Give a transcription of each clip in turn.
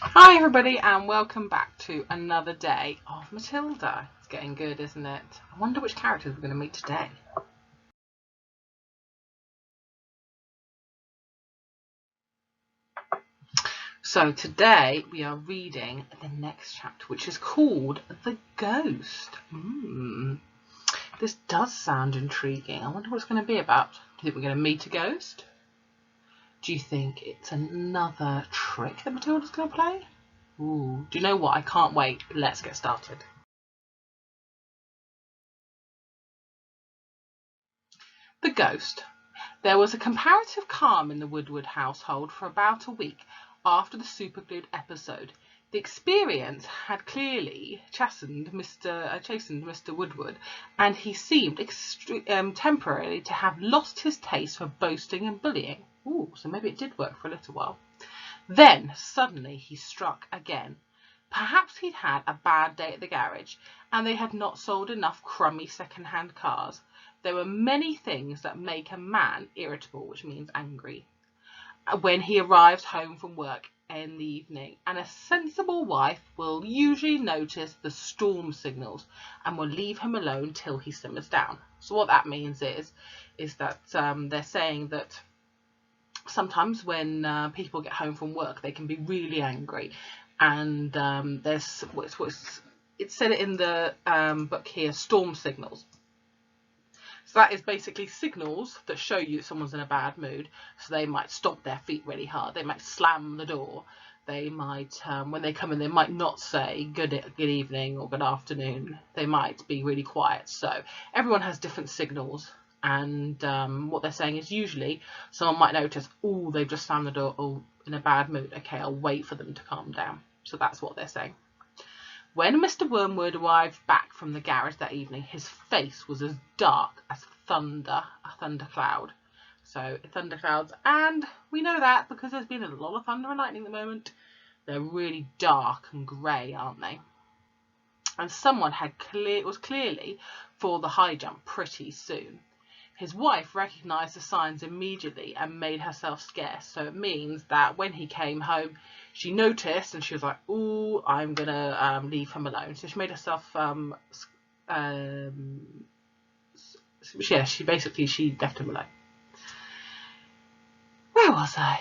Hi everybody and welcome back to another day of Matilda. It's getting good, isn't it? I wonder which characters we're going to meet today. So today we are reading the next chapter, which is called The Ghost. This does sound intriguing. I wonder what it's going to be about. Do you think we're going to meet a ghost? Do you think it's another trick that Matilda's going to play? Ooh, do you know what? I can't wait. Let's get started. The Ghost. There was a comparative calm in the Woodward household for about a week after the superglued episode. The experience had clearly chastened Mr. Woodward, and he seemed temporarily to have lost his taste for boasting and bullying. Ooh, so maybe it did work for a little while. Then, suddenly, he struck again. Perhaps he'd had a bad day at the garage, and they had not sold enough crummy second-hand cars. There were many things that make a man irritable, which means angry, when he arrives home from work in the evening, and a sensible wife will usually notice the storm signals and will leave him alone till he simmers down. So what that means is that they're saying that sometimes when people get home from work, they can be really angry, and there's it said it in the book here, storm signals. So that is basically signals that show you someone's in a bad mood. So they might stomp their feet really hard. They might slam the door. They might, when they come in, they might not say good evening or good afternoon. They might be really quiet. So everyone has different signals. And what they're saying is usually someone might notice, oh, they've just slammed the door, oh, in a bad mood. Okay, I'll wait for them to calm down. So that's what they're saying. When Mr. Wormwood arrived back from the garage that evening, his face was as dark as thunder, a thundercloud. So thunderclouds, and we know that because there's been a lot of thunder and lightning at the moment. They're really dark and grey, aren't they? And someone was clearly for the high jump pretty soon. His wife recognised the signs immediately and made herself scarce. So it means that when he came home, she noticed and she was like, "Ooh, I'm gonna leave him alone." So she made herself, she left him alone. Where was I?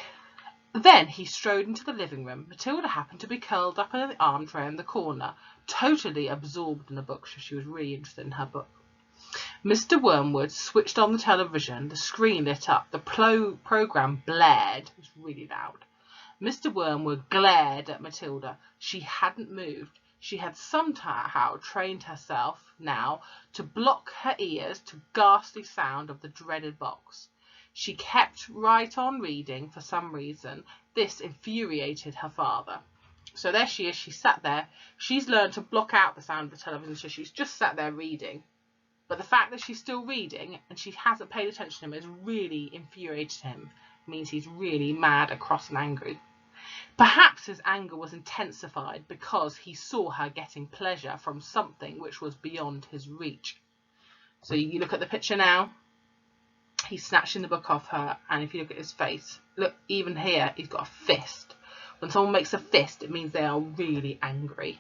Then he strode into the living room. Matilda happened to be curled up in the armchair in the corner, totally absorbed in a book. So she was really interested in her book. Mr. Wormwood switched on the television. The screen lit up. The programme blared. It was really loud. Mr. Wormwood glared at Matilda. She hadn't moved. She had somehow trained herself now to block her ears to ghastly sound of the dreaded box. She kept right on reading for some reason. This infuriated her father. So there she is. She sat there. She's learned to block out the sound of the television, so she's just sat there reading. But the fact that she's still reading and she hasn't paid attention to him has really infuriated him. It means he's really mad, cross and angry. Perhaps his anger was intensified because he saw her getting pleasure from something which was beyond his reach. So you look at the picture now. He's snatching the book off her, and if you look at his face, look, even here, he's got a fist. When someone makes a fist, it means they are really angry.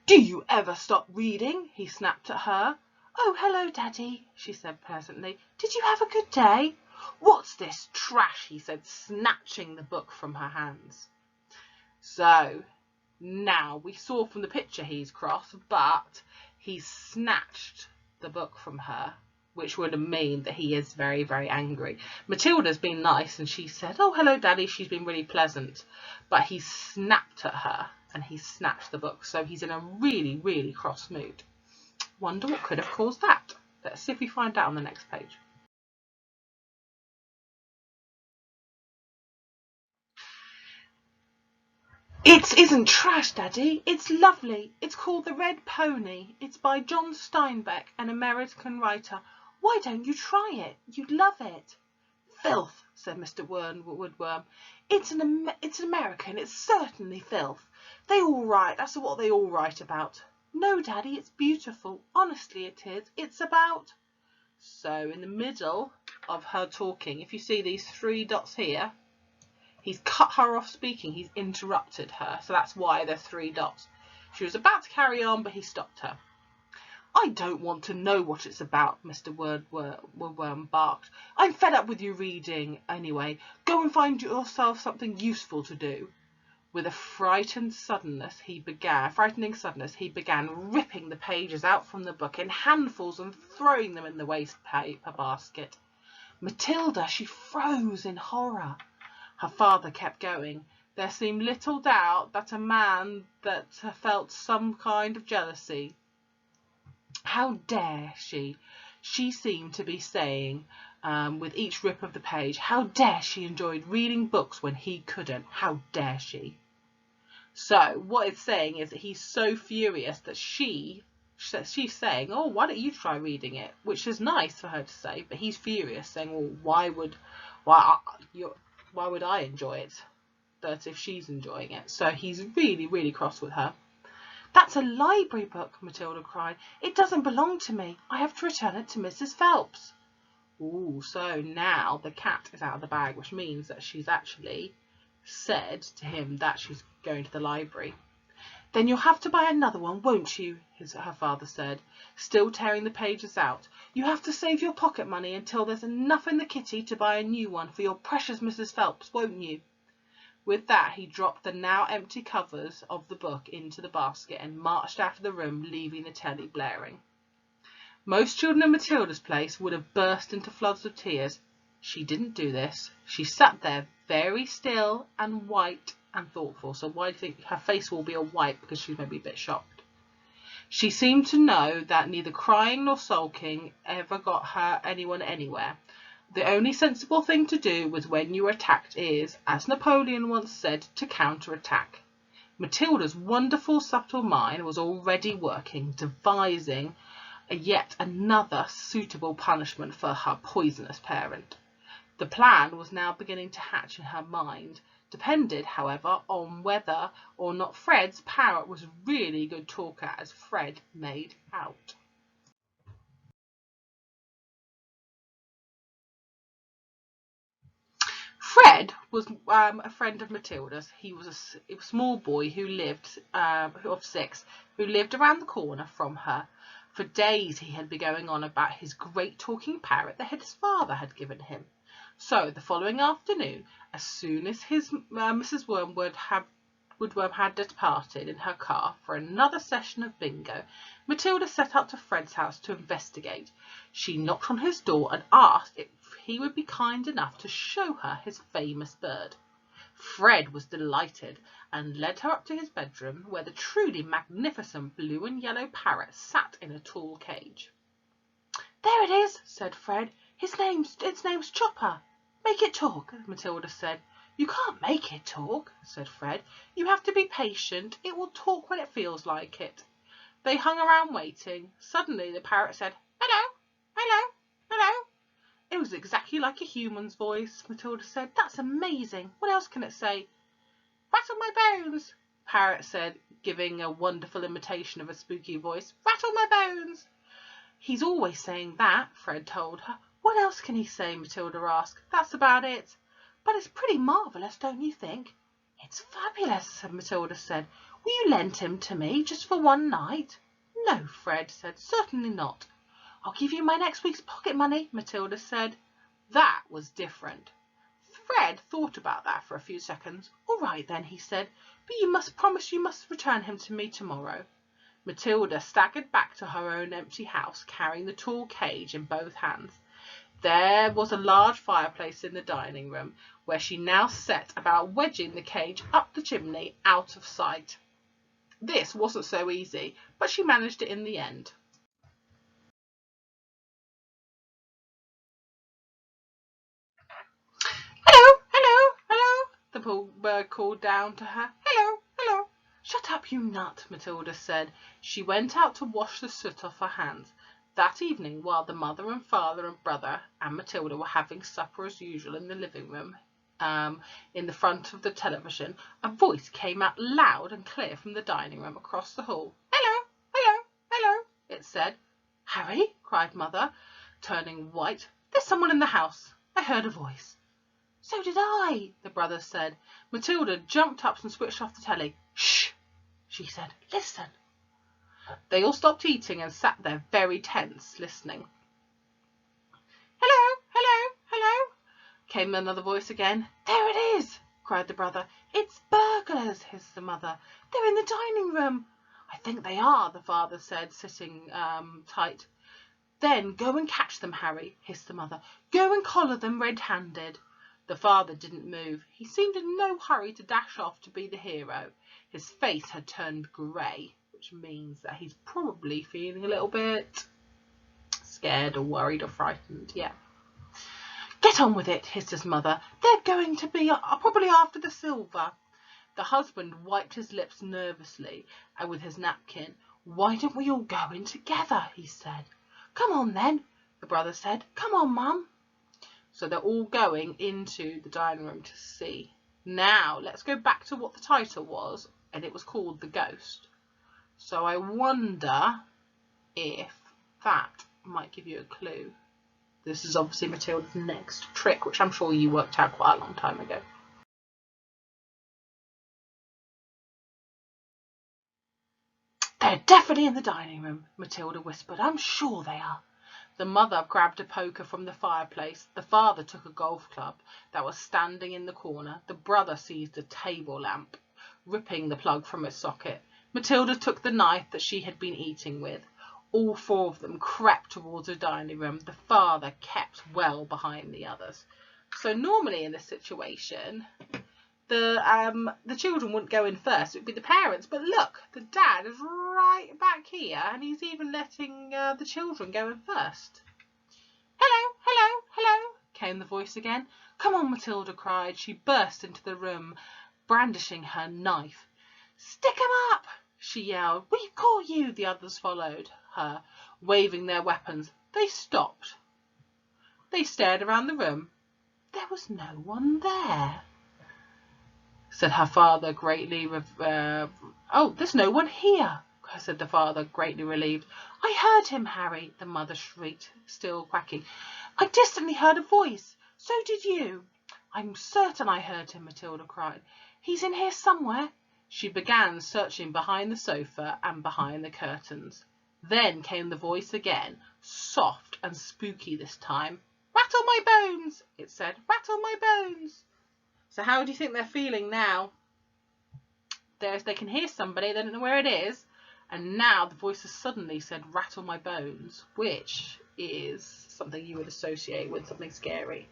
"Do you ever stop reading?" he snapped at her. "Oh, hello, Daddy," she said pleasantly. "Did you have a good day?" "What's this trash?" he said, snatching the book from her hands. So now we saw from the picture he's cross, but he snatched the book from her, which would mean that he is very, very angry. Matilda's been nice and she said, "Oh, hello, Daddy." She's been really pleasant, but he snapped at her and he snatched the book. So he's in a really, really cross mood. Wonder what could have caused that. Let's see if we find out on the next page. "It isn't trash, Daddy. It's lovely. It's called The Red Pony. It's by John Steinbeck, an American writer. Why don't you try it? You'd love it." "Filth," said Mr. Woodworm. It's an American. It's certainly filth. They all write. That's what they all write about." "No, Daddy, it's beautiful. Honestly, it is. It's about..." So in the middle of her talking, if you see these three dots here, He's cut her off speaking. He's interrupted her. So that's why there's 3 dots. She was about to carry on, but he stopped her. I don't want to know what it's about, Mr. Woodworm barked. I'm fed up with you reading. Anyway, go and find yourself something useful to do. With a frightening suddenness, he began ripping the pages out from the book in handfuls and throwing them in the waste paper basket. Matilda, she froze in horror. Her father kept going. There seemed little doubt that a man that felt some kind of jealousy. How dare she? She seemed to be saying, with each rip of the page, how dare she enjoyed reading books when he couldn't? How dare she? So what it's saying is that he's so furious that she's saying, oh, why don't you try reading it? Which is nice for her to say, but he's furious, saying, well, why would I enjoy it? That if she's enjoying it. So he's really, really cross with her. That's a library book, Matilda cried. It doesn't belong to me. I have to return it to Mrs. Phelps. Ooh, so now the cat is out of the bag, which means that she's actually said to him that she's going to the library. Then you'll have to buy another one, won't you? Her father said, still tearing the pages out. You have to save your pocket money until there's enough in the kitty to buy a new one for your precious Mrs. Phelps, won't you? With that, he dropped the now empty covers of the book into the basket and marched out of the room, leaving the telly blaring. Most children in Matilda's place would have burst into floods of tears. She didn't do this. She sat there very still and white and thoughtful. So why do you think her face will be all white? Because she's maybe a bit shocked. She seemed to know that neither crying nor sulking ever got her anyone anywhere. The only sensible thing to do was when you were attacked is, as Napoleon once said, to counterattack. Matilda's wonderful subtle mind was already working, devising yet another suitable punishment for her poisonous parent. The plan was now beginning to hatch in her mind, depended, however, on whether or not Fred's parrot was really a good talker, as Fred made out. Fred was a friend of Matilda's. He was a small boy who lived, of 6, who lived around the corner from her. For days he had been going on about his great talking parrot that his father had given him. So the following afternoon, as soon as his Mrs. Woodworm had departed in her car for another session of bingo, Matilda set out to Fred's house to investigate. She knocked on his door and asked if he would be kind enough to show her his famous bird. Fred was delighted and led her up to his bedroom, where the truly magnificent blue and yellow parrot sat in a tall cage. There it is, said Fred. Its name's Chopper. Make it talk, Matilda said. You can't make it talk, said Fred. You have to be patient. It will talk when it feels like it. They hung around waiting. Suddenly the parrot said, hello, hello, hello. It was exactly like a human's voice, Matilda said. That's amazing. What else can it say? Rattle my bones, the parrot said, giving a wonderful imitation of a spooky voice. Rattle my bones. He's always saying that, Fred told her. What else can he say? Matilda asked. That's about it. But it's pretty marvellous, don't you think? It's fabulous, Matilda said. Will you lend him to me just for one night? No, Fred said. Certainly not. I'll give you my next week's pocket money, Matilda said. That was different. Fred thought about that for a few seconds. All right then, he said, but you must promise you must return him to me tomorrow. Matilda staggered back to her own empty house, carrying the tall cage in both hands. There was a large fireplace in the dining room, where she now set about wedging the cage up the chimney out of sight. This wasn't so easy, but she managed it in the end. Hello, hello, hello, the bird called down to her. Hello, hello. Shut up, you nut, Matilda said. She went out to wash the soot off her hands. That evening, while the mother and father and brother and Matilda were having supper as usual in the living room, in the front of the television, a voice came out loud and clear from the dining room across the hall. Hello, hello, hello, it said. Harry, cried Mother, turning white. There's someone in the house. I heard a voice. So did I, the brothers said. Matilda jumped up and switched off the telly. Shh, she said. Listen. They all stopped eating and sat there very tense, listening. Hello, hello, hello, came another voice again. There it is, cried the brother. It's burglars, hissed the mother. They're in the dining room. I think they are, the father said, sitting tight. Then go and catch them, Harry, hissed the mother. Go and collar them red-handed. The father didn't move. He seemed in no hurry to dash off to be the hero. His face had turned grey, which means that he's probably feeling a little bit scared or worried or frightened. Yeah. Get on with it, hissed his mother. They're going to be probably after the silver. The husband wiped his lips nervously and with his napkin. Why don't we all go in together, he said. Come on then, the brother said. Come on, Mum. So they're all going into the dining room to see. Now, let's go back to what the title was, and it was called The Ghost. So I wonder if that might give you a clue. This is obviously Matilda's next trick, which I'm sure you worked out quite a long time ago. They're definitely in the dining room, Matilda whispered. I'm sure they are. The mother grabbed a poker from the fireplace. The father took a golf club that was standing in the corner. The brother seized a table lamp, ripping the plug from its socket. Matilda took the knife that she had been eating with. All four of them crept towards the dining room. The father kept well behind the others. So normally in this situation, the children wouldn't go in first. It would be the parents. But look, the dad is right back here, and he's even letting the children go in first. Hello, hello, hello, came the voice again. Come on, Matilda cried. She burst into the room, brandishing her knife. Stick 'em up, she yelled. We've caught you. The others followed her, waving their weapons. They stopped. They stared around the room. There was no one there, said her father, greatly oh, there's no one here, said the father, greatly relieved. I heard him, Harry, the mother shrieked, still quacking. I distantly heard a voice. So did you. I'm certain I heard him, Matilda cried. He's in here somewhere. She began searching behind the sofa and behind the curtains. Then came the voice again, soft and spooky this time. Rattle my bones, it said. Rattle my bones. So how do you think they're feeling now? They can hear somebody, they don't know where it is, and now the voice has suddenly said, rattle my bones, which is something you would associate with something scary.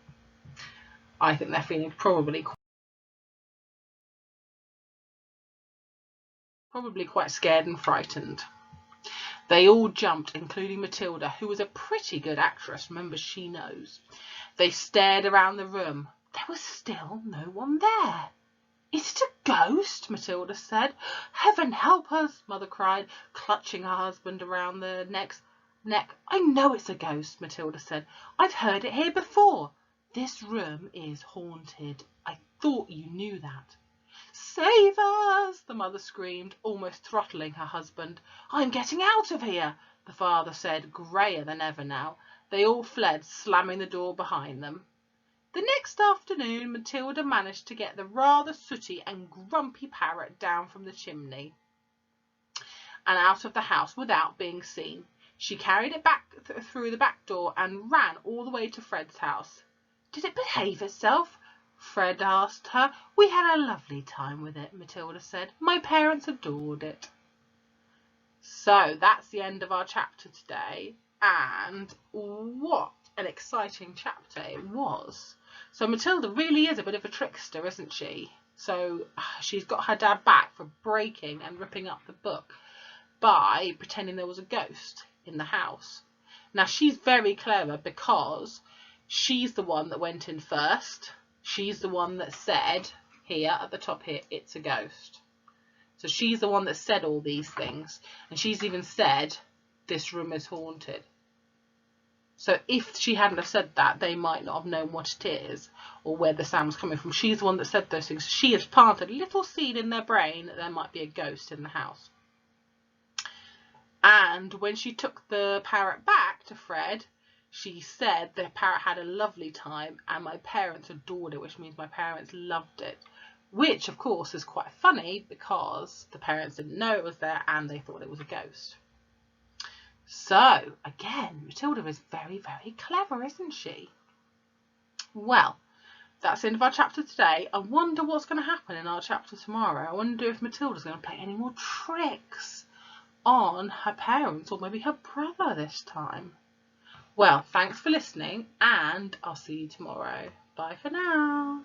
I think they're feeling probably quite scared and frightened. They all jumped, including Matilda, who was a pretty good actress. Remember, she knows. They stared around the room. There was still no one there. Is it a ghost? Matilda said. Heaven help us, Mother cried, clutching her husband around the neck. I know it's a ghost, Matilda said. I've heard it here before. This room is haunted. I thought you knew that. Save us, the mother screamed, almost throttling her husband. I'm getting out of here, the father said, greyer than ever now. They all fled, slamming the door behind them. The next afternoon, Matilda managed to get the rather sooty and grumpy parrot down from the chimney and out of the house without being seen. She carried it back through the back door and ran all the way to Fred's house. Did it behave itself? Fred asked her. We had a lovely time with it, Matilda said. My parents adored it. So that's the end of our chapter today. And what an exciting chapter it was. So Matilda really is a bit of a trickster, isn't she? So she's got her dad back for breaking and ripping up the book by pretending there was a ghost in the house. Now she's very clever because she's the one that went in first. She's the one that said, here at the top here, it's a ghost. So she's the one that said all these things. And she's even said, this room is haunted. So if she hadn't have said that, they might not have known what it is or where the sound was coming from. She's the one that said those things. She has planted a little seed in their brain that there might be a ghost in the house. And when she took the parrot back to Fred, She said the parrot had a lovely time and my parents adored it, which means my parents loved it. Which, of course, is quite funny because the parents didn't know it was there and they thought it was a ghost. So, again, Matilda is very, very clever, isn't she? Well, that's the end of our chapter today. I wonder what's going to happen in our chapter tomorrow. I wonder if Matilda's going to play any more tricks on her parents or maybe her brother this time. Well, thanks for listening and I'll see you tomorrow. Bye for now.